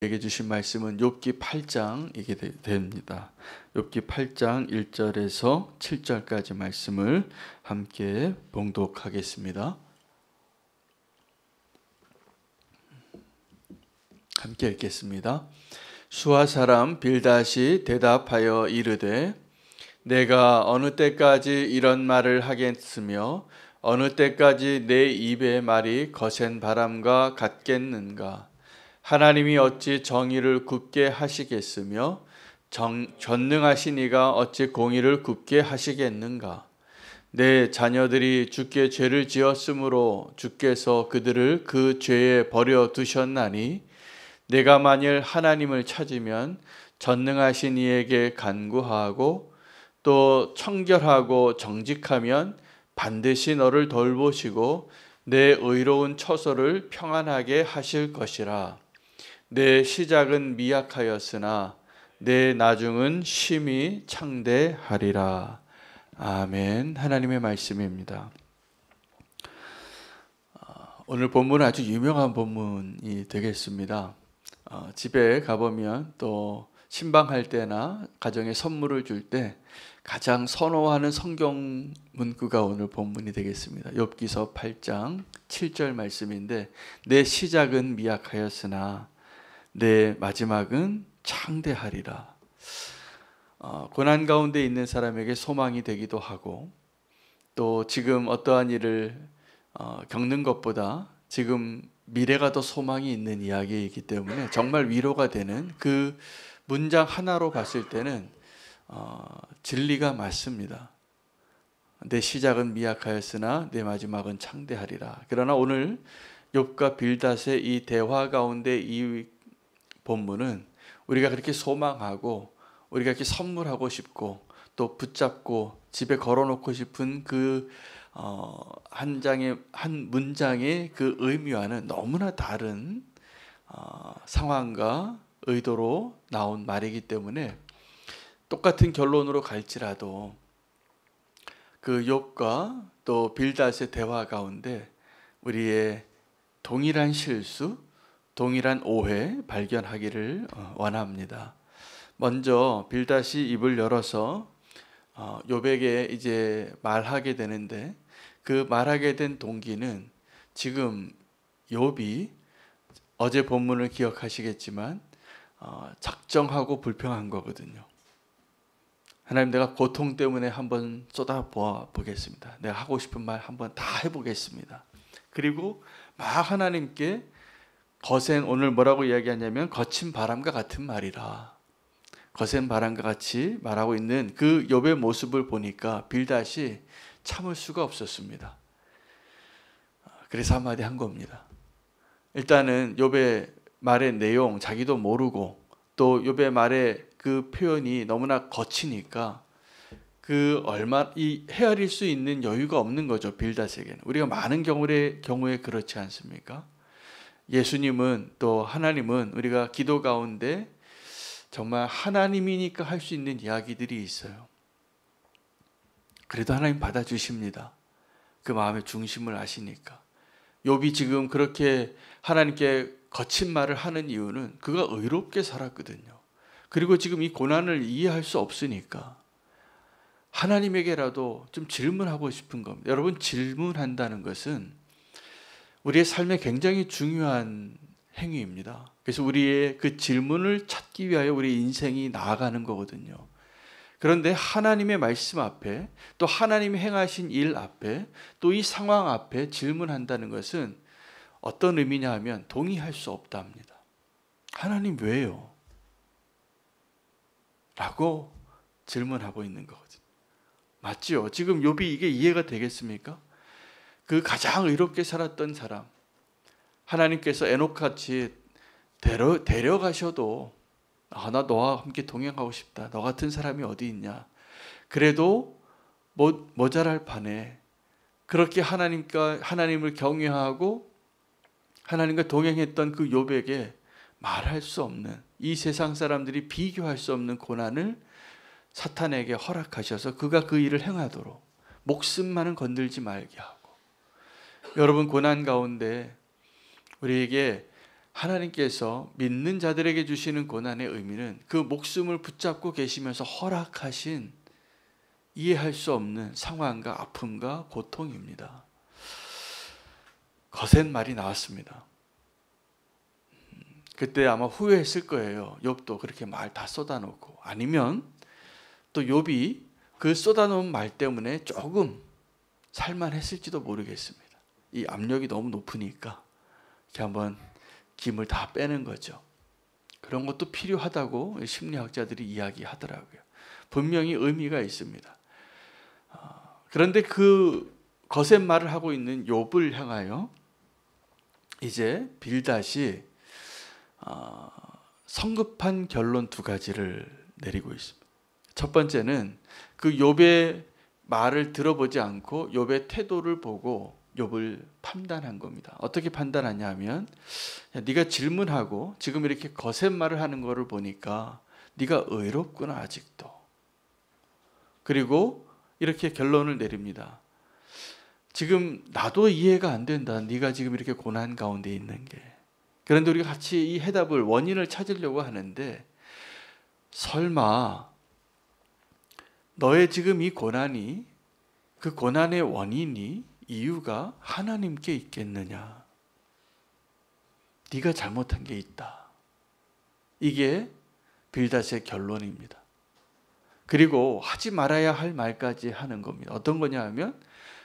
우리에게 주신 말씀은 욥기 8장이게 됩니다. 욥기 8장 1절에서 7절까지 말씀을 함께 봉독하겠습니다. 함께 읽겠습니다. 수아 사람 빌닷이 대답하여 이르되 내가 어느 때까지 이런 말을 하겠으며 어느 때까지 내 입의 말이 거센 바람과 같겠는가. 하나님이 어찌 정의를 굽게 하시겠으며 전능하신 이가 어찌 공의를 굽게 하시겠는가. 내 자녀들이 주께 죄를 지었으므로 주께서 그들을 그 죄에 버려 두셨나니 내가 만일 하나님을 찾으면 전능하신 이에게 간구하고 또 청결하고 정직하면 반드시 너를 돌보시고 내 의로운 처소를 평안하게 하실 것이라. 내 시작은 미약하였으나 내 나중은 심히 창대하리라. 아멘. 하나님의 말씀입니다. 오늘 본문은 아주 유명한 본문이 되겠습니다. 집에 가보면 또 신방할 때나 가정에 선물을 줄 때 가장 선호하는 성경 문구가 오늘 본문이 되겠습니다. 욥기서 8장 7절 말씀인데 내 시작은 미약하였으나 내 마지막은 창대하리라. 고난 가운데 있는 사람에게 소망이 되기도 하고 또 지금 어떠한 일을 겪는 것보다 지금 미래가 더 소망이 있는 이야기이기 때문에 정말 위로가 되는 그 문장 하나로 봤을 때는 진리가 맞습니다. 내 시작은 미약하였으나 내 마지막은 창대하리라. 그러나 오늘 욥과 빌닷의 이 대화 가운데 이 본문은 우리가 그렇게 소망하고 우리가 이렇게 선물하고 싶고 또 붙잡고 집에 걸어놓고 싶은 그 한 문장의 그 의미와는 너무나 다른 상황과 의도로 나온 말이기 때문에 똑같은 결론으로 갈지라도 그 욥과 또 빌닷의 대화 가운데 우리의 동일한 실수, 동일한 오해 발견하기를 원합니다. 먼저 빌닷이 입을 열어서 욥에게 이제 말하게 되는데 그 말하게 된 동기는 지금 욥이 어제 본문을 기억하시겠지만 작정하고 불평한 거거든요. 하나님, 내가 고통 때문에 한번 쏟아부어 보겠습니다. 내가 하고 싶은 말 한번 다 해보겠습니다. 그리고 막 하나님께 거센, 오늘 뭐라고 이야기하냐면 거친 바람과 같은 말이라. 거센 바람과 같이 말하고 있는 그 욥의 모습을 보니까 빌닷이 참을 수가 없었습니다. 그래서 한마디 한 겁니다. 일단은 욥의 말의 내용 자기도 모르고 또 욥의 말의 그 표현이 너무나 거치니까 그 이 헤아릴 수 있는 여유가 없는 거죠, 빌닷에게는. 우리가 많은 경우에 그렇지 않습니까? 예수님은 또 하나님은 우리가 기도 가운데 정말 하나님이니까 할 수 있는 이야기들이 있어요. 그래도 하나님 받아주십니다. 그 마음의 중심을 아시니까. 욥이 지금 그렇게 하나님께 거친 말을 하는 이유는 그가 의롭게 살았거든요. 그리고 지금 이 고난을 이해할 수 없으니까 하나님에게라도 좀 질문하고 싶은 겁니다. 여러분, 질문한다는 것은 우리의 삶에 굉장히 중요한 행위입니다. 그래서 우리의 그 질문을 찾기 위하여 우리 인생이 나아가는 거거든요. 그런데 하나님의 말씀 앞에 또 하나님이 행하신 일 앞에 또 이 상황 앞에 질문한다는 것은 어떤 의미냐 하면 동의할 수 없답니다. 하나님 왜요? 라고 질문하고 있는 거거든요. 맞지요? 지금 욥이 이게 이해가 되겠습니까? 그 가장 의롭게 살았던 사람, 하나님께서 에녹같이 데려가셔도 나 너와 함께 동행하고 싶다. 너 같은 사람이 어디 있냐. 그래도 모자랄 판에 그렇게 하나님을 경외하고 하나님과 동행했던 그 욥에게 말할 수 없는, 이 세상 사람들이 비교할 수 없는 고난을 사탄에게 허락하셔서 그가 그 일을 행하도록 목숨만은 건들지 말게 하고. 여러분, 고난 가운데 우리에게 하나님께서 믿는 자들에게 주시는 고난의 의미는 그 목숨을 붙잡고 계시면서 허락하신 이해할 수 없는 상황과 아픔과 고통입니다. 거센 말이 나왔습니다. 그때 아마 후회했을 거예요. 욥도 그렇게 말 다 쏟아놓고, 아니면 또 욥이 그 쏟아놓은 말 때문에 조금 살만했을지도 모르겠습니다. 이 압력이 너무 높으니까 이렇게 한번 김을 다 빼는 거죠. 그런 것도 필요하다고 심리학자들이 이야기하더라고요. 분명히 의미가 있습니다. 그런데 그 거센 말을 하고 있는 욥을 향하여 이제 빌닷이 성급한 결론 두 가지를 내리고 있습니다. 첫 번째는 그 욥의 말을 들어보지 않고 욥의 태도를 보고 욥을 판단한 겁니다. 어떻게 판단하냐 하면, 야, 네가 질문하고 지금 이렇게 거센 말을 하는 거를 보니까 네가 의롭구나 아직도. 그리고 이렇게 결론을 내립니다. 지금 나도 이해가 안 된다. 네가 지금 이렇게 고난 가운데 있는 게. 그런데 우리가 같이 이 해답을, 원인을 찾으려고 하는데, 설마 너의 지금 이 고난이, 그 고난의 원인이, 이유가 하나님께 있겠느냐? 네가 잘못한 게 있다. 이게 빌닷의 결론입니다. 그리고 하지 말아야 할 말까지 하는 겁니다. 어떤 거냐 하면,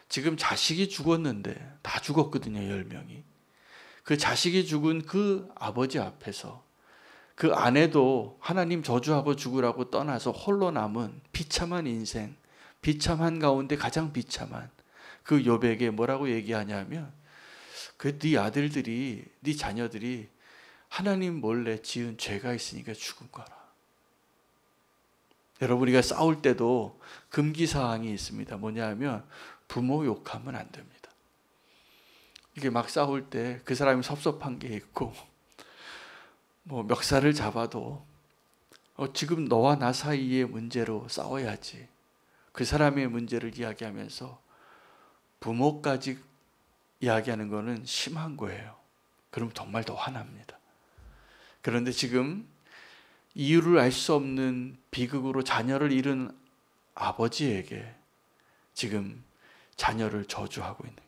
지금 자식이 죽었는데, 다 죽었거든요, 10명이. 그 자식이 죽은 그 아버지 앞에서 그 아내도 하나님 저주하고 죽으라고 떠나서 홀로 남은 비참한 인생, 비참한 가운데 가장 비참한 그 욥에게 뭐라고 얘기하냐면, 그 네 아들들이, 네 자녀들이 하나님 몰래 지은 죄가 있으니까 죽은 거라. 여러분, 우리가 싸울 때도 금기사항이 있습니다. 뭐냐 하면 부모 욕하면 안 됩니다. 이게 막 싸울 때 그 사람이 섭섭한 게 있고, 뭐 멱살을 잡아도 지금 너와 나 사이의 문제로 싸워야지. 그 사람의 문제를 이야기하면서 부모까지 이야기하는 거는 심한 거예요. 그럼 정말 더 화납니다. 그런데 지금 이유를 알 수 없는 비극으로 자녀를 잃은 아버지에게 지금 자녀를 저주하고 있는 거예요.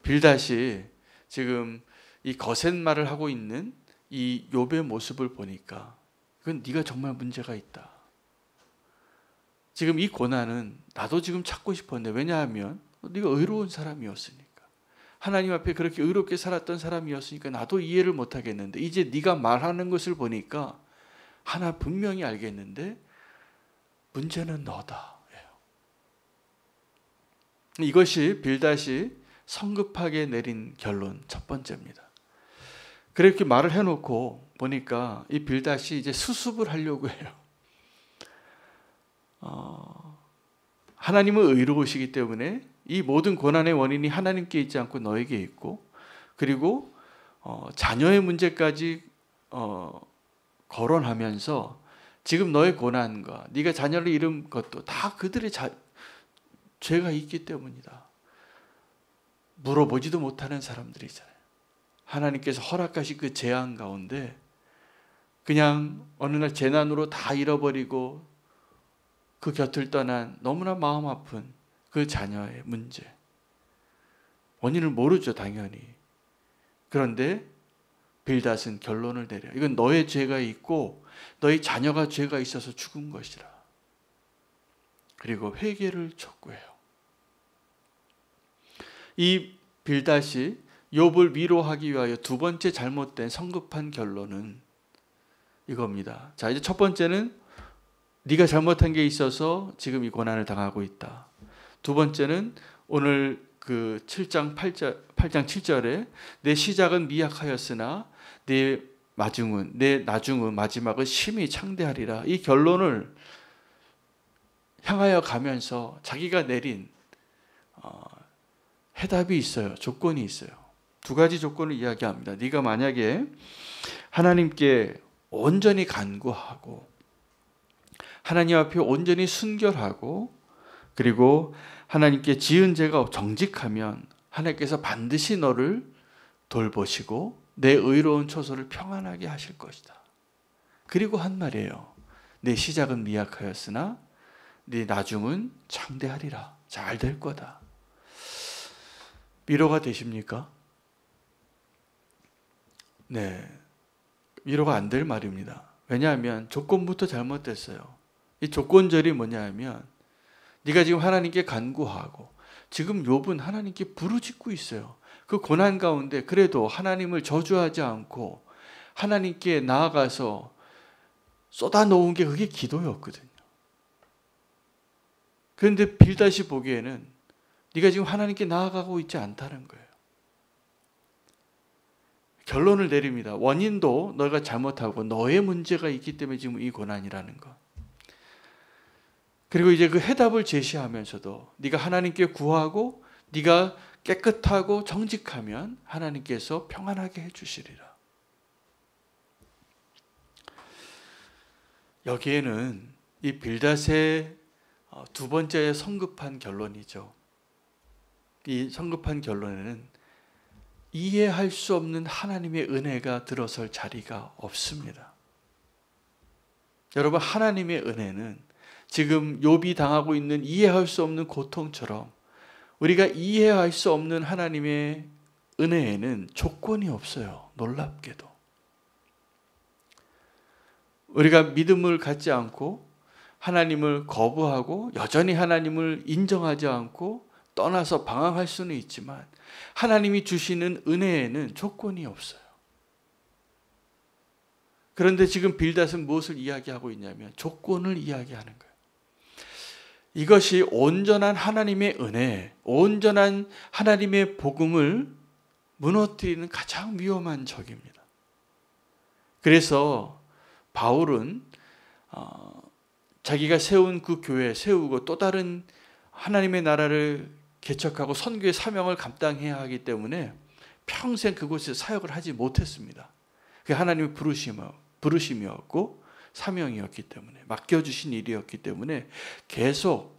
빌닷이 지금 이 거센 말을 하고 있는 이 욥의 모습을 보니까, 그건 네가 정말 문제가 있다. 지금 이 고난은 나도 지금 찾고 싶었는데, 왜냐하면 네가 의로운 사람이었으니까, 하나님 앞에 그렇게 의롭게 살았던 사람이었으니까 나도 이해를 못하겠는데, 이제 네가 말하는 것을 보니까 하나 분명히 알겠는데 문제는 너다. 이것이 빌닷이 성급하게 내린 결론 첫 번째입니다. 그렇게 말을 해놓고 보니까 이 빌닷이 이제 수습을 하려고 해요. 하나님은 의로우시기 때문에 이 모든 고난의 원인이 하나님께 있지 않고 너에게 있고, 그리고 자녀의 문제까지 거론하면서 지금 너의 고난과 네가 자녀를 잃은 것도 다 그들의 죄가 있기 때문이다. 물어보지도 못하는 사람들이잖아요. 하나님께서 허락하신 그 재앙 가운데 그냥 어느 날 재난으로 다 잃어버리고 그 곁을 떠난 너무나 마음 아픈 그 자녀의 문제. 원인을 모르죠, 당연히. 그런데 빌닷은 결론을 내려. 이건 너의 죄가 있고 너희 자녀가 죄가 있어서 죽은 것이라. 그리고 회개를 촉구해요. 이 빌닷이 욥을 위로하기 위하여 두 번째 잘못된 성급한 결론은 이겁니다. 자, 이제 첫 번째는 네가 잘못한 게 있어서 지금 이 고난을 당하고 있다. 두 번째는 오늘 그 7장 7절에 내 시작은 미약하였으나 내 나중은 마지막은 심히 창대하리라. 이 결론을 향하여 가면서 자기가 내린 해답이 있어요. 조건이 있어요. 두 가지 조건을 이야기합니다. 네가 만약에 하나님께 온전히 간구하고 하나님 앞에 온전히 순결하고 그리고 하나님께 지은 죄가 정직하면 하나님께서 반드시 너를 돌보시고 내 의로운 처소를 평안하게 하실 것이다. 그리고 한 말이에요. 내 시작은 미약하였으나 네 나중은 창대하리라. 잘 될 거다. 위로가 되십니까? 네. 위로가 안 될 말입니다. 왜냐하면 조건부터 잘못됐어요. 이 조건절이 뭐냐 하면 네가 지금 하나님께 간구하고 지금 욥은 하나님께 부르짖고 있어요. 그 고난 가운데 그래도 하나님을 저주하지 않고 하나님께 나아가서 쏟아놓은 게 그게 기도였거든요. 그런데 빌닷이 보기에는 네가 지금 하나님께 나아가고 있지 않다는 거예요. 결론을 내립니다. 원인도 너가 잘못하고 너의 문제가 있기 때문에 지금 이 고난이라는 것. 그리고 이제 그 해답을 제시하면서도 네가 하나님께 구하고 네가 깨끗하고 정직하면 하나님께서 평안하게 해주시리라. 여기에는 이 빌닷의 두 번째 성급한 결론이죠. 이 성급한 결론에는 이해할 수 없는 하나님의 은혜가 들어설 자리가 없습니다. 여러분, 하나님의 은혜는 지금 욥이 당하고 있는 이해할 수 없는 고통처럼 우리가 이해할 수 없는 하나님의 은혜에는 조건이 없어요. 놀랍게도. 우리가 믿음을 갖지 않고 하나님을 거부하고 여전히 하나님을 인정하지 않고 떠나서 방황할 수는 있지만 하나님이 주시는 은혜에는 조건이 없어요. 그런데 지금 빌닷은 무엇을 이야기하고 있냐면 조건을 이야기하는 거예요. 이것이 온전한 하나님의 은혜, 온전한 하나님의 복음을 무너뜨리는 가장 위험한 적입니다. 그래서 바울은 자기가 세운 그 교회 세우고 또 다른 하나님의 나라를 개척하고 선교의 사명을 감당해야 하기 때문에 평생 그곳에서 사역을 하지 못했습니다. 그게 하나님의 부르심이었고 사명이었기 때문에 맡겨주신 일이었기 때문에 계속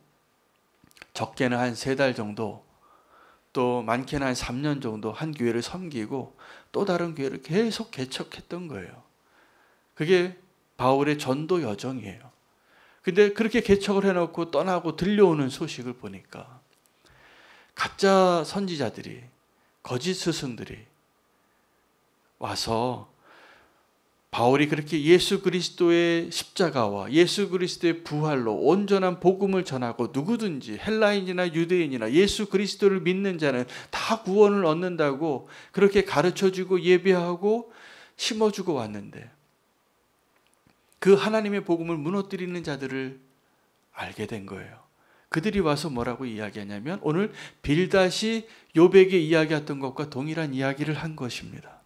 적게는 한 3달 정도 또 많게는 한 3년 정도 한 교회를 섬기고 또 다른 교회를 계속 개척했던 거예요. 그게 바울의 전도 여정이에요. 근데 그렇게 개척을 해놓고 떠나고 들려오는 소식을 보니까 가짜 선지자들이, 거짓 스승들이 와서 바울이 그렇게 예수 그리스도의 십자가와 예수 그리스도의 부활로 온전한 복음을 전하고 누구든지 헬라인이나 유대인이나 예수 그리스도를 믿는 자는 다 구원을 얻는다고 그렇게 가르쳐주고 예배하고 심어주고 왔는데 그 하나님의 복음을 무너뜨리는 자들을 알게 된 거예요. 그들이 와서 뭐라고 이야기하냐면 오늘 빌닷이 욥에게 이야기했던 것과 동일한 이야기를 한 것입니다.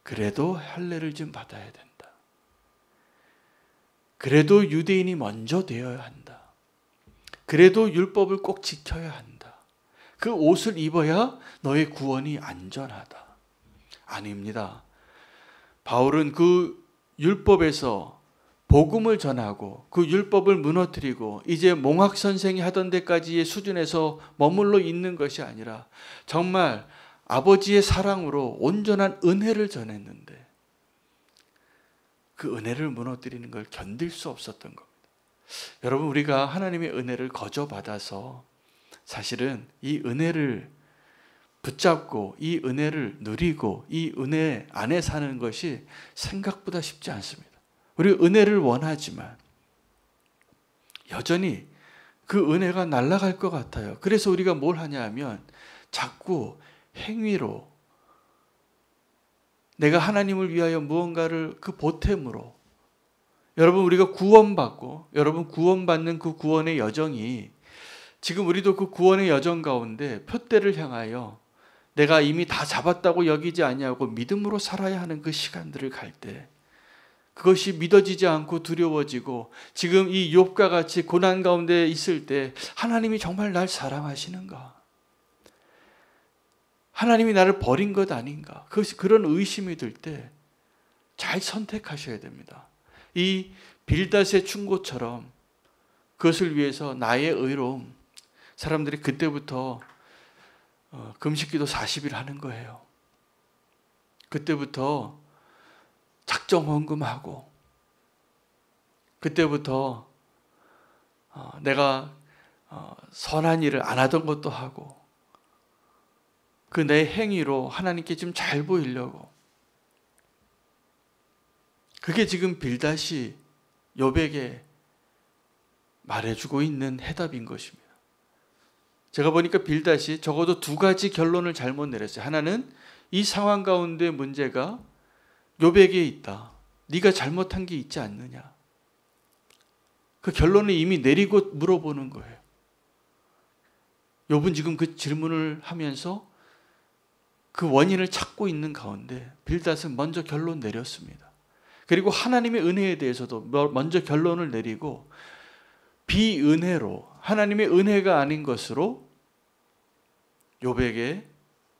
그래도 할례를 좀 받아야 된다. 그래도 유대인이 먼저 되어야 한다. 그래도 율법을 꼭 지켜야 한다. 그 옷을 입어야 너의 구원이 안전하다. 아닙니다. 바울은 그 율법에서 복음을 전하고 그 율법을 무너뜨리고 이제 몽학 선생이 하던 데까지의 수준에서 머물러 있는 것이 아니라 정말 아버지의 사랑으로 온전한 은혜를 전했는데 그 은혜를 무너뜨리는 걸 견딜 수 없었던 겁니다. 여러분, 우리가 하나님의 은혜를 거저받아서 사실은 이 은혜를 붙잡고 이 은혜를 누리고 이 은혜 안에 사는 것이 생각보다 쉽지 않습니다. 우리 은혜를 원하지만 여전히 그 은혜가 날아갈 것 같아요. 그래서 우리가 뭘 하냐 하면 자꾸 행위로 내가 하나님을 위하여 무언가를 그 보탬으로 여러분 우리가 구원받고 여러분 구원받는 그 구원의 여정이 지금 우리도 그 구원의 여정 가운데 표대를 향하여 내가 이미 다 잡았다고 여기지 아니하고 믿음으로 살아야 하는 그 시간들을 갈 때 그것이 믿어지지 않고 두려워지고 지금 이 욥과 같이 고난 가운데 있을 때 하나님이 정말 날 사랑하시는가? 하나님이 나를 버린 것 아닌가? 그런 의심이 들 때 잘 선택하셔야 됩니다. 이 빌닷의 충고처럼 그것을 위해서 나의 의로움, 사람들이 그때부터 금식기도 40일 하는 거예요. 그때부터 작정 헌금하고, 그때부터 내가 선한 일을 안 하던 것도 하고, 그 내 행위로 하나님께 좀 잘 보이려고. 그게 지금 빌닷이 욥에게 말해주고 있는 해답인 것입니다. 제가 보니까 빌닷이 적어도 두 가지 결론을 잘못 내렸어요. 하나는 이 상황 가운데 문제가 욥에게 있다. 네가 잘못한 게 있지 않느냐. 그 결론을 이미 내리고 물어보는 거예요. 욥은 지금 그 질문을 하면서 그 원인을 찾고 있는 가운데 빌닷은 먼저 결론 내렸습니다. 그리고 하나님의 은혜에 대해서도 먼저 결론을 내리고 비은혜로, 하나님의 은혜가 아닌 것으로 욥에게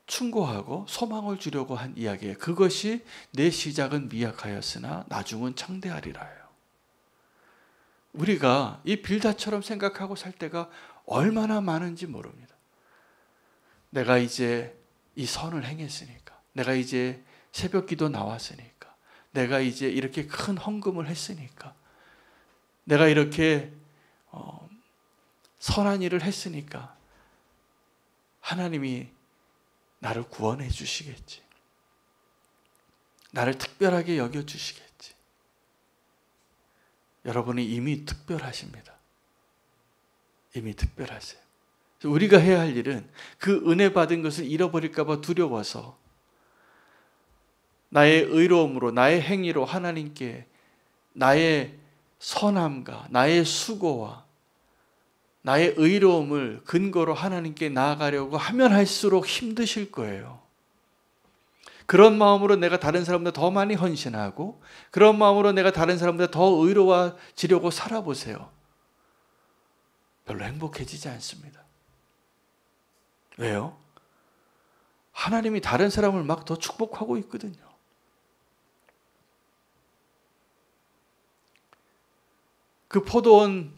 충고하고 소망을 주려고 한 이야기예요. 그것이 내 시작은 미약하였으나 나중은 창대하리라요. 우리가 이 빌닷처럼 생각하고 살 때가 얼마나 많은지 모릅니다. 내가 이제 이 선을 행했으니까, 내가 이제 새벽 기도 나왔으니까, 내가 이제 이렇게 큰 헌금을 했으니까, 내가 이렇게 선한 일을 했으니까 하나님이 나를 구원해 주시겠지. 나를 특별하게 여겨 주시겠지. 여러분이 이미 특별하십니다. 이미 특별하세요. 우리가 해야 할 일은 그 은혜 받은 것을 잃어버릴까 봐 두려워서 나의 의로움으로, 나의 행위로 하나님께 나의 선함과 나의 수고와 나의 의로움을 근거로 하나님께 나아가려고 하면 할수록 힘드실 거예요. 그런 마음으로 내가 다른 사람보다 더 많이 헌신하고, 그런 마음으로 내가 다른 사람보다 더 의로워지려고 살아보세요. 별로 행복해지지 않습니다. 왜요? 하나님이 다른 사람을 막 더 축복하고 있거든요. 그 포도원의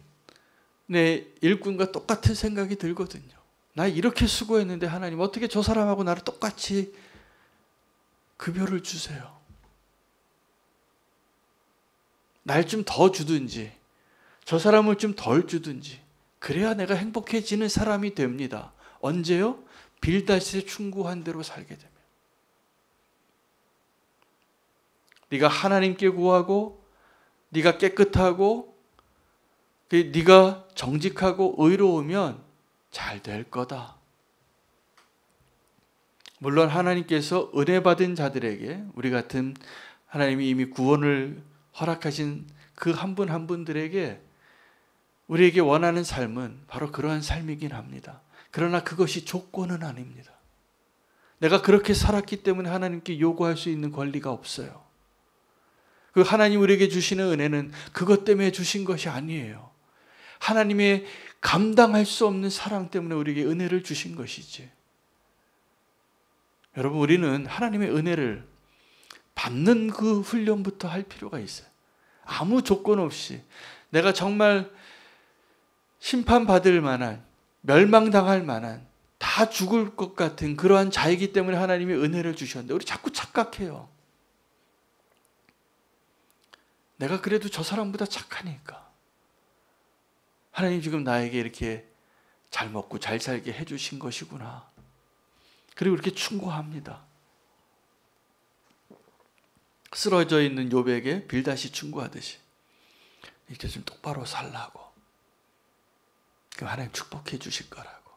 일꾼과 똑같은 생각이 들거든요. 나 이렇게 수고했는데 하나님 어떻게 저 사람하고 나를 똑같이 급여를 주세요. 날 좀 더 주든지 저 사람을 좀 덜 주든지, 그래야 내가 행복해지는 사람이 됩니다. 언제요? 빌닷에 충고한 대로 살게 되면. 네가 하나님께 구하고, 네가 깨끗하고, 네가 정직하고 의로우면 잘 될 거다. 물론 하나님께서 은혜 받은 자들에게, 우리 같은 하나님이 이미 구원을 허락하신 그 한 분 한 분들에게 우리에게 원하는 삶은 바로 그러한 삶이긴 합니다. 그러나 그것이 조건은 아닙니다. 내가 그렇게 살았기 때문에 하나님께 요구할 수 있는 권리가 없어요. 그 하나님 우리에게 주시는 은혜는 그것 때문에 주신 것이 아니에요. 하나님의 감당할 수 없는 사랑 때문에 우리에게 은혜를 주신 것이지. 여러분, 우리는 하나님의 은혜를 받는 그 훈련부터 할 필요가 있어요. 아무 조건 없이 내가 정말 심판받을 만한, 멸망당할 만한, 다 죽을 것 같은 그러한 자이기 때문에 하나님이 은혜를 주셨는데 우리 자꾸 착각해요. 내가 그래도 저 사람보다 착하니까 하나님 지금 나에게 이렇게 잘 먹고 잘 살게 해주신 것이구나. 그리고 이렇게 충고합니다. 쓰러져 있는 욥에게 빌닷이 충고하듯이 이렇게 좀 똑바로 살라고. 그럼 하나님 축복해 주실 거라고.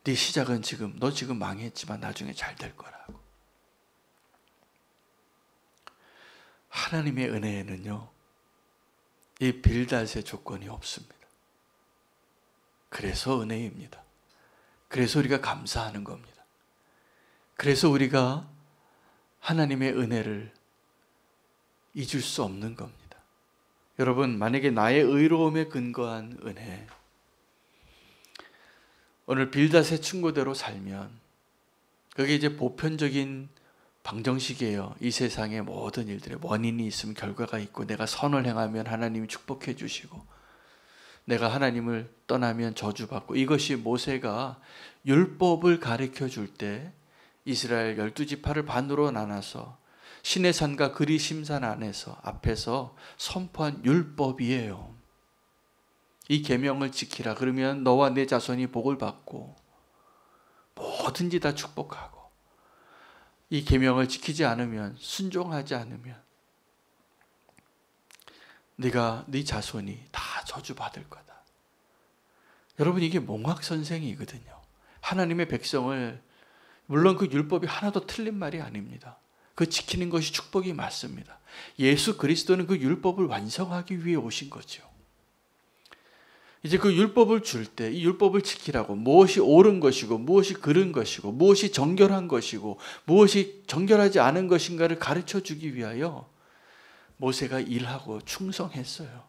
네 시작은 지금, 너 지금 망했지만 나중에 잘 될 거라고. 하나님의 은혜에는요, 이 빌닷의 조건이 없습니다. 그래서 은혜입니다. 그래서 우리가 감사하는 겁니다. 그래서 우리가 하나님의 은혜를 잊을 수 없는 겁니다. 여러분, 만약에 나의 의로움에 근거한 은혜, 오늘 빌닷의 충고대로 살면 그게 이제 보편적인 방정식이에요. 이 세상의 모든 일들의 원인이 있으면 결과가 있고, 내가 선을 행하면 하나님이 축복해 주시고, 내가 하나님을 떠나면 저주받고, 이것이 모세가 율법을 가르쳐 줄 때 이스라엘 12지파를 반으로 나눠서 시내산과 그리심산 안에서 앞에서 선포한 율법이에요. 이 계명을 지키라. 그러면 너와 내 자손이 복을 받고 뭐든지 다 축복하고, 이 계명을 지키지 않으면, 순종하지 않으면 네가 네 자손이 다 저주받을 거다. 여러분, 이게 몽학선생이거든요. 하나님의 백성을, 물론 그 율법이 하나도 틀린 말이 아닙니다. 그 지키는 것이 축복이 맞습니다. 예수 그리스도는 그 율법을 완성하기 위해 오신 거죠. 이제 그 율법을 줄 때 이 율법을 지키라고, 무엇이 옳은 것이고 무엇이 그른 것이고 무엇이 정결한 것이고 무엇이 정결하지 않은 것인가를 가르쳐 주기 위하여 모세가 일하고 충성했어요.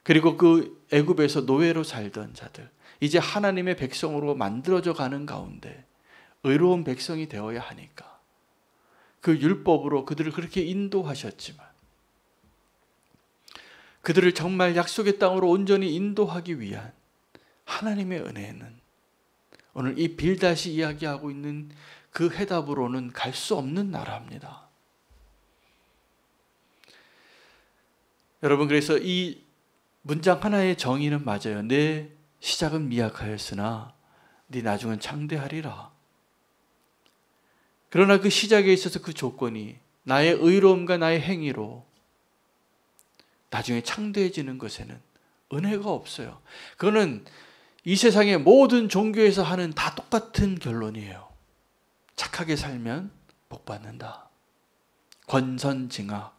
그리고 그 애굽에서 노예로 살던 자들, 이제 하나님의 백성으로 만들어져 가는 가운데 의로운 백성이 되어야 하니까 그 율법으로 그들을 그렇게 인도하셨지만, 그들을 정말 약속의 땅으로 온전히 인도하기 위한 하나님의 은혜는 오늘 이 빌닷이 이야기하고 있는 그 해답으로는 갈 수 없는 나라입니다. 여러분, 그래서 이 문장 하나의 정의는 맞아요. 내 시작은 미약하였으나 네 나중은 창대하리라. 그러나 그 시작에 있어서 그 조건이 나의 의로움과 나의 행위로 나중에 창대해지는 것에는 은혜가 없어요. 그거는 이 세상의 모든 종교에서 하는 다 똑같은 결론이에요. 착하게 살면 복 받는다. 권선징악.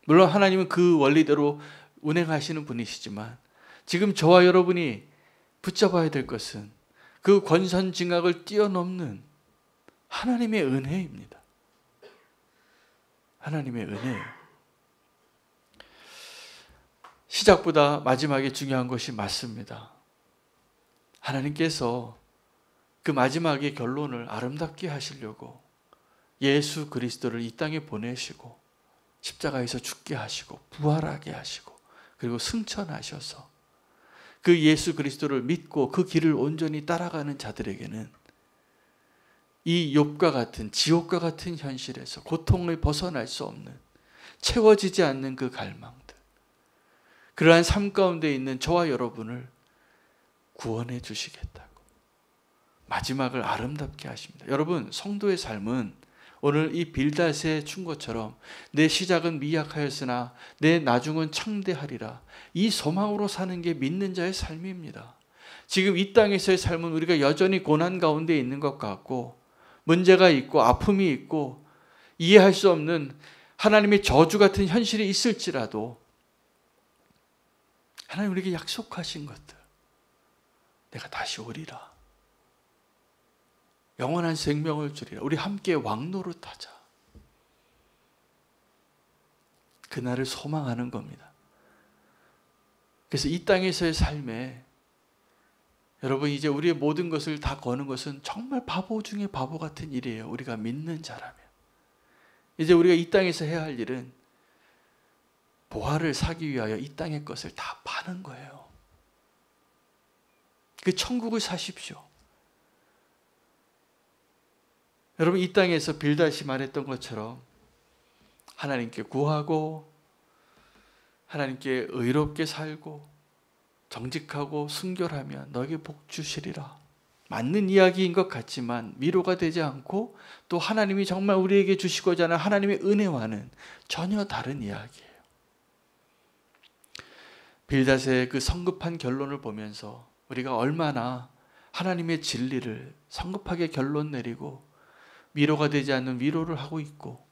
물론 하나님은 그 원리대로 운행하시는 분이시지만, 지금 저와 여러분이 붙잡아야 될 것은 그 권선징악을 뛰어넘는 하나님의 은혜입니다. 하나님의 은혜예요. 시작보다 마지막에 중요한 것이 맞습니다. 하나님께서 그 마지막의 결론을 아름답게 하시려고 예수 그리스도를 이 땅에 보내시고 십자가에서 죽게 하시고 부활하게 하시고 그리고 승천하셔서 그 예수 그리스도를 믿고 그 길을 온전히 따라가는 자들에게는 이 욥과 같은, 지옥과 같은 현실에서 고통을 벗어날 수 없는, 채워지지 않는 그 갈망들, 그러한 삶 가운데 있는 저와 여러분을 구원해 주시겠다고 마지막을 아름답게 하십니다. 여러분, 성도의 삶은 오늘 이 빌닷의 충고처럼 내 시작은 미약하였으나 내 나중은 창대하리라, 이 소망으로 사는 게 믿는 자의 삶입니다. 지금 이 땅에서의 삶은 우리가 여전히 고난 가운데 있는 것 같고, 문제가 있고 아픔이 있고 이해할 수 없는 하나님의 저주 같은 현실이 있을지라도 하나님 우리에게 약속하신 것들, 내가 다시 오리라, 영원한 생명을 주리라, 우리 함께 왕노릇하자, 그날을 소망하는 겁니다. 그래서 이 땅에서의 삶에 여러분, 이제 우리의 모든 것을 다 거는 것은 정말 바보 중에 바보 같은 일이에요. 우리가 믿는 자라면. 이제 우리가 이 땅에서 해야 할 일은 보화를 사기 위하여 이 땅의 것을 다 파는 거예요. 그 천국을 사십시오. 여러분, 이 땅에서 빌닷이 말했던 것처럼 하나님께 구하고 하나님께 의롭게 살고 정직하고 순결하면 너에게 복 주시리라. 맞는 이야기인 것 같지만 위로가 되지 않고, 또 하나님이 정말 우리에게 주시고자 하는 하나님의 은혜와는 전혀 다른 이야기예요. 빌닷의 그 성급한 결론을 보면서 우리가 얼마나 하나님의 진리를 성급하게 결론 내리고 위로가 되지 않는 위로를 하고 있고,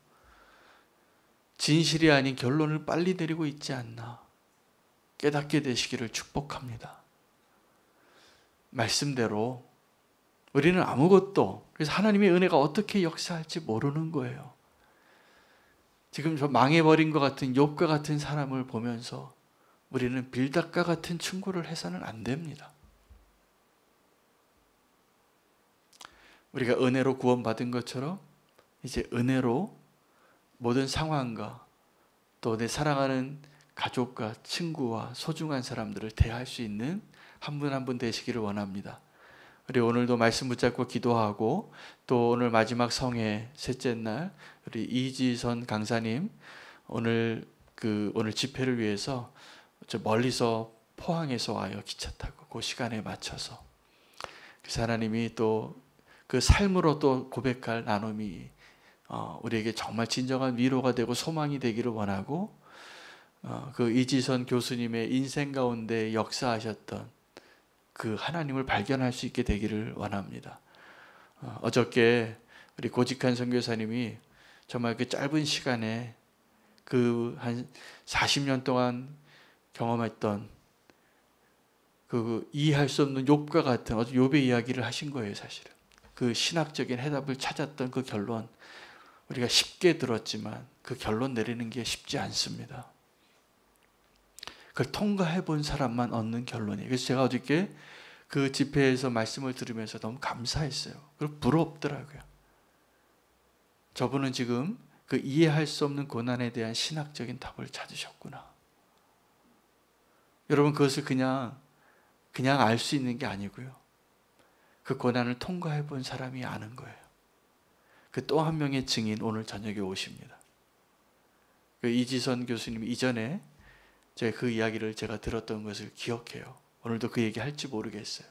진실이 아닌 결론을 빨리 내리고 있지 않나 깨닫게 되시기를 축복합니다. 말씀대로 우리는 아무것도, 그래서 하나님의 은혜가 어떻게 역사할지 모르는 거예요. 지금 저 망해버린 것 같은 욥과 같은 사람을 보면서 우리는 빌닷과 같은 충고를 해서는 안 됩니다. 우리가 은혜로 구원받은 것처럼 이제 은혜로 모든 상황과 또 내 사랑하는 가족과 친구와 소중한 사람들을 대할 수 있는 한 분 한 분 되시기를 원합니다. 우리 오늘도 말씀 붙잡고 기도하고 또 오늘 마지막 성회 셋째 날 우리 이지선 강사님 오늘 집회를 위해서 저 멀리서 포항에서 와요. 기차 타고 그 시간에 맞춰서 그래서 하나님이 또 그 삶으로 또 고백할 나눔이 우리에게 정말 진정한 위로가 되고 소망이 되기를 원하고 그 이지선 교수님의 인생 가운데 역사하셨던 그 하나님을 발견할 수 있게 되기를 원합니다. 어저께 우리 고직한 선교사님이 정말 그 짧은 시간에 그 한 40년 동안 경험했던 그 이해할 수 없는 욥과 같은 욥의 이야기를 하신 거예요. 사실은 그 신학적인 해답을 찾았던 그 결론 우리가 쉽게 들었지만 그 결론 내리는 게 쉽지 않습니다. 그걸 통과해 본 사람만 얻는 결론이에요. 그래서 제가 어저께 그 집회에서 말씀을 들으면서 너무 감사했어요. 그리고 부럽더라고요. 저분은 지금 그 이해할 수 없는 고난에 대한 신학적인 답을 찾으셨구나. 여러분 그것을 그냥 알 수 있는 게 아니고요. 그 고난을 통과해 본 사람이 아는 거예요. 그 또 한 명의 증인 오늘 저녁에 오십니다. 그 이지선 교수님 이전에 제가 그 이야기를 제가 들었던 것을 기억해요. 오늘도 그 얘기 할지 모르겠어요.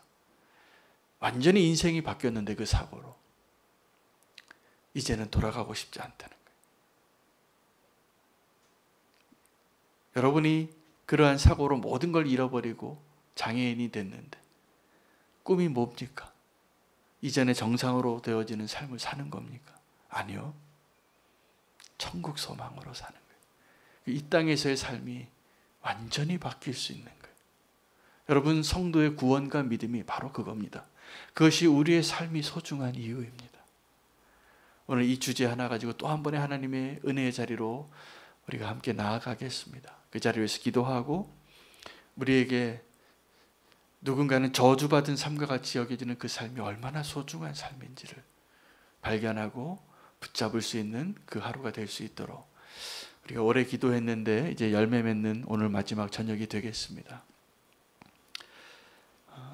완전히 인생이 바뀌었는데 그 사고로 이제는 돌아가고 싶지 않다는 거예요. 여러분이 그러한 사고로 모든 걸 잃어버리고 장애인이 됐는데 꿈이 뭡니까? 이전에 정상으로 되어지는 삶을 사는 겁니까? 아니요. 천국 소망으로 사는 거예요. 이 땅에서의 삶이 완전히 바뀔 수 있는 거예요. 여러분 성도의 구원과 믿음이 바로 그겁니다. 그것이 우리의 삶이 소중한 이유입니다. 오늘 이 주제 하나 가지고 또 한 번의 하나님의 은혜의 자리로 우리가 함께 나아가겠습니다. 그 자리에서 기도하고 우리에게 누군가는 저주받은 삶과 같이 여겨지는 그 삶이 얼마나 소중한 삶인지를 발견하고 붙잡을 수 있는 그 하루가 될 수 있도록 우리가 오래 기도했는데 이제 열매 맺는 오늘 마지막 저녁이 되겠습니다.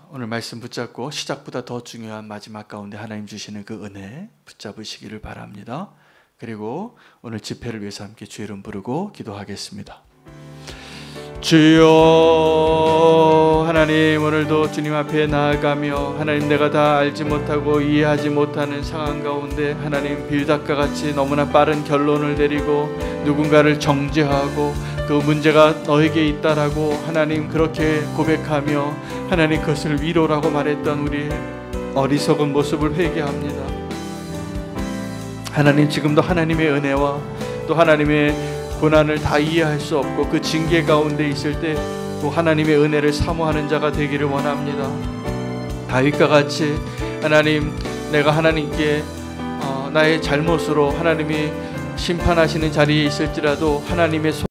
오늘 말씀 붙잡고 시작보다 더 중요한 마지막 가운데 하나님 주시는 그 은혜 붙잡으시기를 바랍니다. 그리고 오늘 집회를 위해서 함께 주의 이름 부르고 기도하겠습니다. 주여 하나님 오늘도 주님 앞에 나아가며 하나님 내가 다 알지 못하고 이해하지 못하는 상황 가운데 하나님 빌닷과 같이 너무나 빠른 결론을 내리고 누군가를 정죄하고 그 문제가 너에게 있다라고 하나님 그렇게 고백하며 하나님 그것을 위로라고 말했던 우리의 어리석은 모습을 회개합니다. 하나님 지금도 하나님의 은혜와 또 하나님의 고난을 다 이해할 수 없고 그 징계 가운데 있을 때 또 하나님의 은혜를 사모하는 자가 되기를 원합니다. 다윗과 같이 하나님 내가 하나님께 나의 잘못으로 하나님이 심판하시는 자리에 있을지라도 하나님의